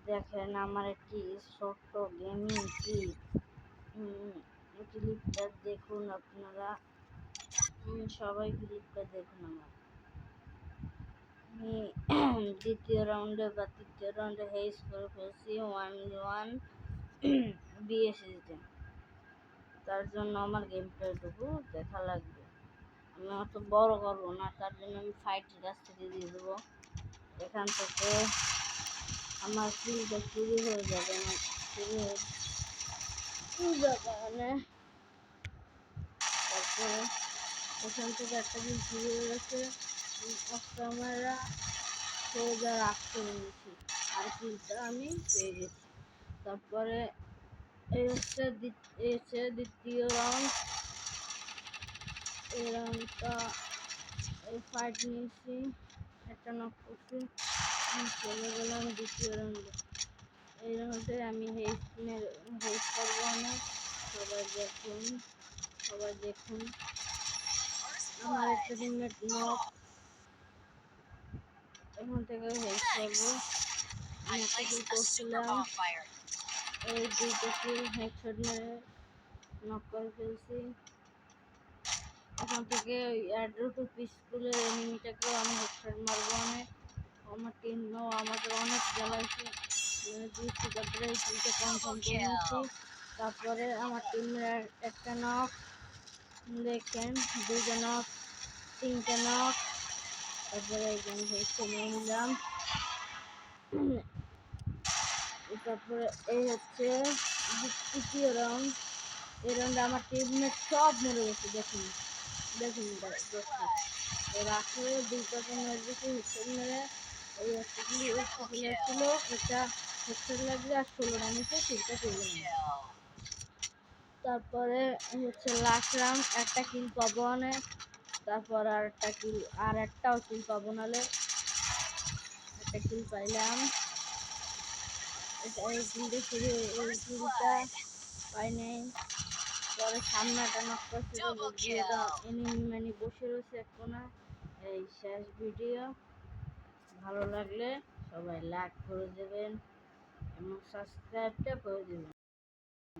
দেখেন আমার একটি ছোট্ট গেমিং ক্লিপটা দেখুন আপনারা সবাই ক্লিপটা দেখুন। আমার আমি দ্বিতীয় রাউন্ডে বা তৃতীয় রাউন্ডে হেস করে ফেলছি 1-1 বিএসএসডি। তার জন্য আমার গেম প্লেটুকু দেখা লাগবে। আমি অত বড় করবো না, তার জন্য আমি ফাইটের কাছ থেকে দিয়ে দেবো। এখান থেকে আমার কিলটা চুরি হয়ে যাবে না, চুরি হয়ে যাবে। তারপরে এখান থেকে একটা কিল চুরি হয়ে গেছে, কাস্টমাররা সোজা রাখতে নিয়েছি আর কিলটা আমি পেয়ে গেছি। তারপরে এই হচ্ছে দ্বিতীয় রাউন্ড। এই রাউন্ডটা এই ফাইট নিয়েছি, একটা নক করছি, চলে গেলাম দ্বিতীয় রাউন্ডে। এই রাউন্ডে আমি হেস করবো অনেক। সবাই দেখুন আমার একটা টিমমেট নক। এখান থেকে হেস করবো। আমি একটা কিল করছিলাম, এই দুইটা কিল হেডশট মেরে নক করে ফেলছি। এখান থেকে এয়ারড্রপের পিস্তলের এনিমিটাকেও আমি হেডশট মারবো অনেক। আমার টিমও আমাদের অনেক জ্বালাইছে, তারপরে এই কিলটা কনফার্ম করে নিয়েছি। তারপরে আমার টিমের একটা নক, দেখেন দুইটা নক, তিনটা নক। তারপরে এখানে হেডশট নিয়ে নিলাম। তারপরে এই হচ্ছে তৃতীয় রাউন্ড। এই রাউন্ডে আমার টিমমেট সব মরে গেছে। দেখুন রাখে দুইটাকে মেরে দিয়েছে হেডশট মেরে। এই একটা ছিল, এটা হেডশট লাগবে আর 16 রানিতে কিলটা পেয়ে গেলাম। তারপরে হচ্ছে লাস্ট রাউন্ড, একটা কিল পাবো অনেক। তারপর আর একটাও কিল পাবো, নাহলে একটা কিল পাইলাম। এই কিলটা পাই নাই। পরে সামনে একটা নক করছে, এনিমি বসে রয়েছে এক কোনা। এই শেষ ভিডিও। ভালো লাগলে সবাই লাইক করে দেবেন এবং সাবস্ক্রাইবটা করে দেবেন।